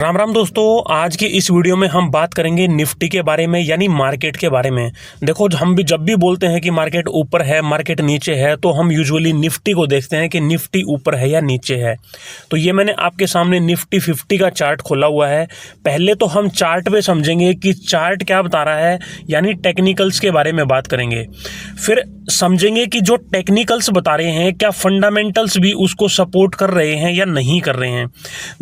राम राम दोस्तों, आज की इस वीडियो में हम बात करेंगे निफ्टी के बारे में, यानी मार्केट के बारे में। देखो, हम भी जब भी बोलते हैं कि मार्केट ऊपर है, मार्केट नीचे है, तो हम यूजुअली निफ्टी को देखते हैं कि निफ्टी ऊपर है या नीचे है। तो ये मैंने आपके सामने निफ्टी 50 का चार्ट खोला हुआ है। पहले तो हम चार्ट पे समझेंगे कि चार्ट क्या बता रहा है, यानी टेक्निकल्स के बारे में बात करेंगे। फिर समझेंगे कि जो टेक्निकल्स बता रहे हैं क्या फंडामेंटल्स भी उसको सपोर्ट कर रहे हैं या नहीं कर रहे हैं।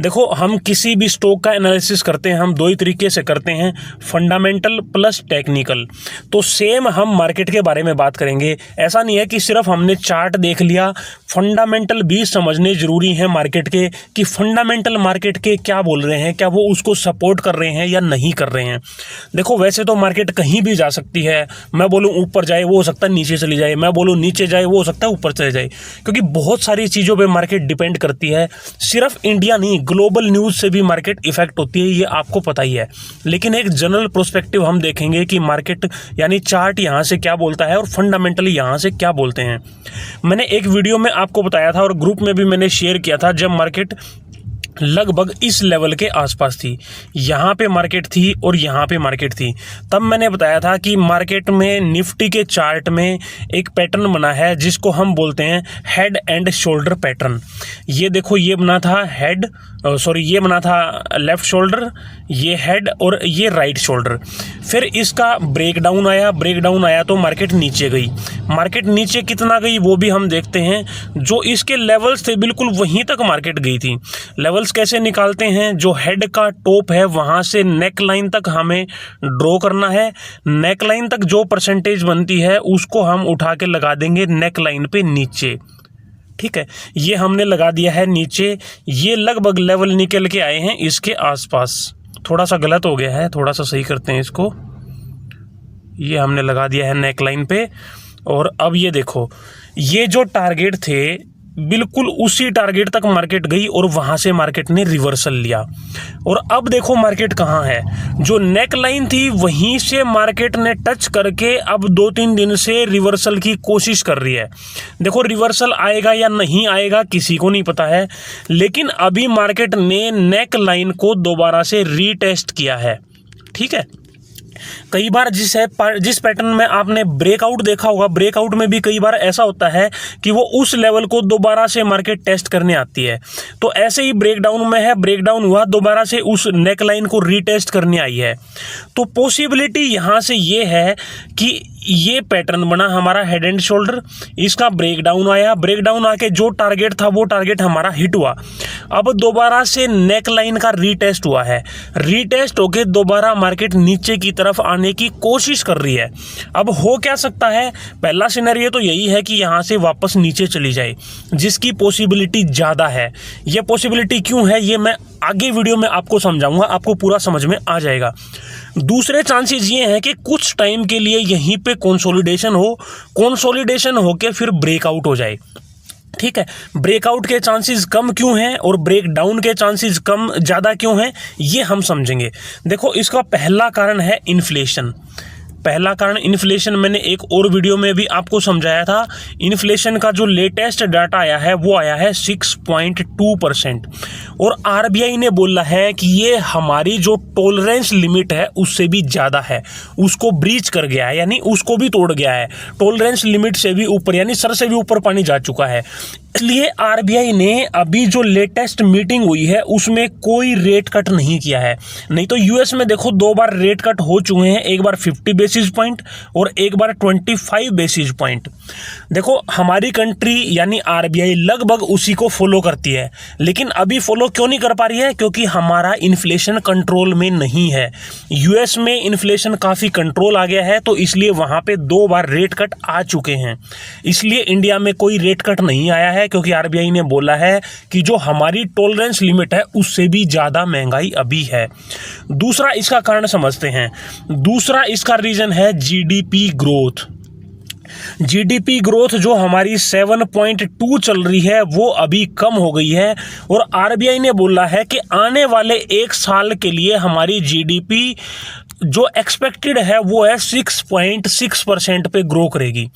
देखो, हम किसी भी स्टॉक का एनालिसिस करते हैं, हम दो ही तरीके से करते हैं, फंडामेंटल प्लस टेक्निकल। तो सेम हम मार्केट के बारे में बात करेंगे। ऐसा नहीं है कि सिर्फ हमने चार्ट देख लिया, फंडामेंटल भी समझने जरूरी है मार्केट के, कि फंडामेंटल मार्केट के क्या बोल रहे हैं, क्या वो उसको सपोर्ट कर रहे हैं या नहीं कर रहे हैं। देखो, वैसे तो मार्केट कहीं भी जा सकती है। मैं बोलूँ ऊपर जाए, वो हो सकता है नीचे चली जाए। मैं बोलूँ नीचे जाए, वो हो सकता है ऊपर चले जाए, क्योंकि बहुत सारी चीज़ों पे मार्केट डिपेंड करती है। सिर्फ इंडिया नहीं, ग्लोबल न्यूज़ से भी मार्केट इफेक्ट होती है, ये आपको पता ही है। लेकिन एक जनरल प्रोस्पेक्टिव हम देखेंगे कि मार्केट यानी चार्ट यहाँ से क्या बोलता है और फंडामेंटली यहाँ से क्या बोलते हैं। मैंने एक वीडियो में आपको बताया था और ग्रुप में भी मैंने शेयर किया था, जब मार्केट लगभग इस लेवल के आसपास थी, यहाँ पे मार्केट थी और यहाँ पे मार्केट थी, तब मैंने बताया था कि मार्केट में निफ्टी के चार्ट में एक पैटर्न बना है जिसको हम बोलते हैं हेड एंड शोल्डर पैटर्न। ये देखो, ये बना था हेड, ये बना था लेफ्ट शोल्डर, ये हेड और ये राइट शोल्डर। फिर इसका ब्रेकडाउन आया तो मार्केट नीचे गई। मार्केट नीचे कितना गई वो भी हम देखते हैं। जो इसके लेवल्स थे बिल्कुल वहीं तक मार्केट गई थी। लेवल्स कैसे निकालते हैं, जो हेड का टॉप है वहाँ से नेक लाइन तक हमें ड्रॉ करना है। नेक लाइन तक जो परसेंटेज बनती है उसको हम उठा के लगा देंगे नेक लाइन पे नीचे। ठीक है, ये हमने लगा दिया है नीचे। ये लगभग लेवल निकल के आए हैं इसके आसपास। थोड़ा सा गलत हो गया है, थोड़ा सा सही करते हैं इसको। ये हमने लगा दिया है नेक लाइन पे। और अब ये देखो, ये जो टारगेट थे बिल्कुल उसी टारगेट तक मार्केट गई और वहां से मार्केट ने रिवर्सल लिया। और अब देखो मार्केट कहाँ है, जो नेक लाइन थी वहीं से मार्केट ने टच करके अब 2-3 दिन से रिवर्सल की कोशिश कर रही है। देखो, रिवर्सल आएगा या नहीं आएगा किसी को नहीं पता है, लेकिन अभी मार्केट ने नेक लाइन को दोबारा से रीटेस्ट किया है। ठीक है, कई बार जिस पैटर्न में आपने ब्रेकआउट देखा होगा, ब्रेकआउट में भी कई बार ऐसा होता है कि वो उस लेवल को दोबारा से मार्केट टेस्ट करने आती है। तो ऐसे ही ब्रेकडाउन में है, ब्रेकडाउन हुआ, दोबारा से उस नेक लाइन को रीटेस्ट करने आई है। तो पॉसिबिलिटी यहाँ से ये है कि ये पैटर्न बना हमारा हेड एंड शोल्डर, इसका ब्रेकडाउन आया, ब्रेकडाउन आके जो टारगेट था वो टारगेट हमारा हिट हुआ। अब दोबारा से नेक लाइन का रीटेस्ट हुआ है, रीटेस्ट होके दोबारा मार्केट नीचे की तरफ आने की कोशिश कर रही है। अब हो क्या सकता है, पहला सिनेरियो तो यही है कि यहाँ से वापस नीचे चली जाए, जिसकी पॉसिबिलिटी ज़्यादा है। ये पॉसिबिलिटी क्यों है ये मैं आगे वीडियो में आपको समझाऊंगा, आपको पूरा समझ में आ जाएगा। दूसरे चांसेस ये हैं कि कुछ टाइम के लिए यहीं पे कंसोलिडेशन होके फिर ब्रेकआउट हो जाए। ठीक है, ब्रेकआउट के चांसेस कम क्यों हैं और ब्रेकडाउन के चांसेस कम ज़्यादा क्यों हैं, ये हम समझेंगे। देखो, इसका पहला कारण है इन्फ्लेशन। पहला कारण इन्फ्लेशन, मैंने एक और वीडियो में भी आपको समझाया था। इन्फ्लेशन का जो लेटेस्ट डाटा आया है वो आया है 6.2%, और आरबीआई ने बोला है कि ये हमारी जो टॉलरेंस लिमिट है उससे भी ज़्यादा है, उसको ब्रीच कर गया है, यानी उसको भी तोड़ गया है। टॉलरेंस लिमिट से भी ऊपर, यानी सर से भी ऊपर पानी जा चुका है। इसलिए आरबीआई ने अभी जो लेटेस्ट मीटिंग हुई है उसमें कोई रेट कट नहीं किया है। नहीं तो यूएस में देखो 2 बार रेट कट हो चुके हैं, एक बार 50 बेसिस पॉइंट और एक बार 25 बेसिस पॉइंट। देखो, हमारी कंट्री यानी आरबीआई लगभग उसी को फॉलो करती है, लेकिन अभी फॉलो क्यों नहीं कर पा रही है, क्योंकि हमारा इन्फ्लेशन कंट्रोल में नहीं है। यूएस में इन्फ्लेशन काफ़ी कंट्रोल आ गया है, तो इसलिए वहाँ पे 2 बार रेट कट आ चुके हैं। इसलिए इंडिया में कोई रेट कट नहीं आया है, क्योंकि आरबीआई ने बोला है कि जो हमारी टॉलरेंस लिमिट है उससे भी ज़्यादा महंगाई अभी है। दूसरा इसका कारण समझते हैं। दूसरा इसका रीज़न है जीडीपी ग्रोथ। जीडीपी ग्रोथ जो हमारी 7.2 चल रही है वो अभी कम हो गई है, और आरबीआई ने बोला है कि आने वाले 1 साल के लिए हमारी जीडीपी जो एक्सपेक्टेड है वो है 6.6% पे ग्रो करेगी।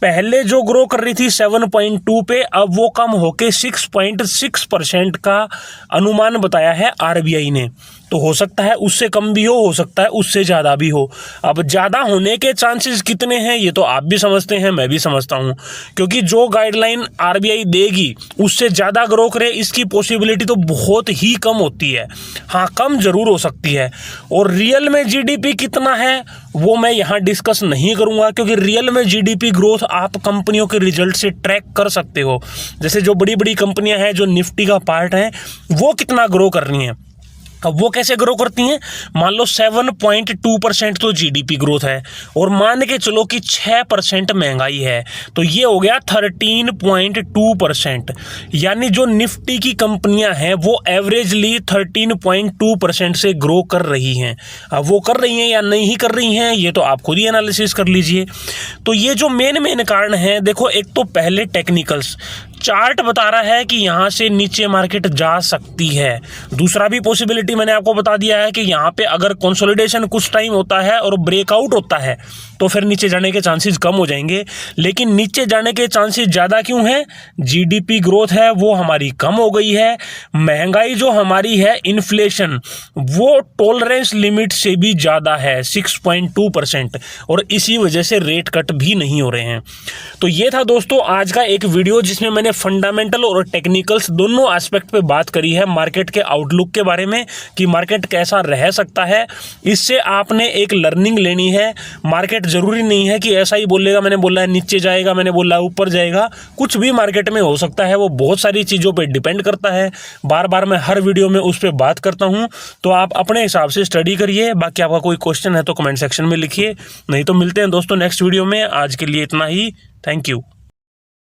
पहले जो ग्रो कर रही थी 7.2 पे, अब वो कम होके 6.6% का अनुमान बताया है आरबीआई ने। तो हो सकता है उससे कम भी हो सकता है उससे ज़्यादा भी हो। अब ज़्यादा होने के चांसेस कितने हैं ये तो आप भी समझते हैं, मैं भी समझता हूँ, क्योंकि जो गाइडलाइन आरबीआई देगी उससे ज़्यादा ग्रो करे इसकी पॉसिबिलिटी तो बहुत ही कम होती है। हाँ, कम ज़रूर हो सकती है। और रियल में जीडीपी कितना है वो मैं यहाँ डिस्कस नहीं करूँगा, क्योंकि रियल में जीडीपी ग्रोथ आप कंपनियों के रिजल्ट से ट्रैक कर सकते हो। जैसे जो बड़ी बड़ी कंपनियाँ हैं जो निफ्टी का पार्ट हैं वो कितना ग्रो कर रही हैं। अब वो कैसे ग्रो करती हैं, मान लो 7.2% तो जीडीपी ग्रोथ है और मान के चलो कि 6% महंगाई है, तो ये हो गया 13.2%। यानी जो निफ्टी की कंपनियां हैं वो एवरेजली 13.2% से ग्रो कर रही हैं। अब वो कर रही हैं या नहीं कर रही हैं ये तो आप खुद ही एनालिसिस कर लीजिए। तो ये जो मेन कारण है, देखो एक तो पहले टेक्निकल्स चार्ट बता रहा है कि यहाँ से नीचे मार्केट जा सकती है। दूसरा भी पॉसिबिलिटी मैंने आपको बता दिया है कि यहाँ पे अगर कंसोलिडेशन कुछ टाइम होता है और ब्रेकआउट होता है तो फिर नीचे जाने के चांसेस कम हो जाएंगे। लेकिन नीचे जाने के चांसेस ज़्यादा क्यों हैं, जीडीपी ग्रोथ है वो हमारी कम हो गई है, महंगाई जो हमारी है इन्फ्लेशन वो टॉलरेंस लिमिट से भी ज़्यादा है 6.2%, और इसी वजह से रेट कट भी नहीं हो रहे हैं। तो ये था दोस्तों आज का एक वीडियो जिसमें मैंने फंडामेंटल और टेक्निकल्स दोनों एस्पेक्ट पे बात करी है मार्केट के आउटलुक के बारे में कि मार्केट कैसा रह सकता है। इससे आपने एक लर्निंग लेनी है। मार्केट जरूरी नहीं है कि ऐसा ही बोलेगा, मैंने बोला है नीचे जाएगा, मैंने बोला है ऊपर जाएगा, कुछ भी मार्केट में हो सकता है। वो बहुत सारी चीज़ों पे डिपेंड करता है। बार बार मैं हर वीडियो में उस पर बात करता हूँ, तो आप अपने हिसाब से स्टडी करिए। बाकी आपका कोई क्वेश्चन है तो कमेंट सेक्शन में लिखिए, नहीं तो मिलते हैं दोस्तों नेक्स्ट वीडियो में। आज के लिए इतना ही, थैंक यू।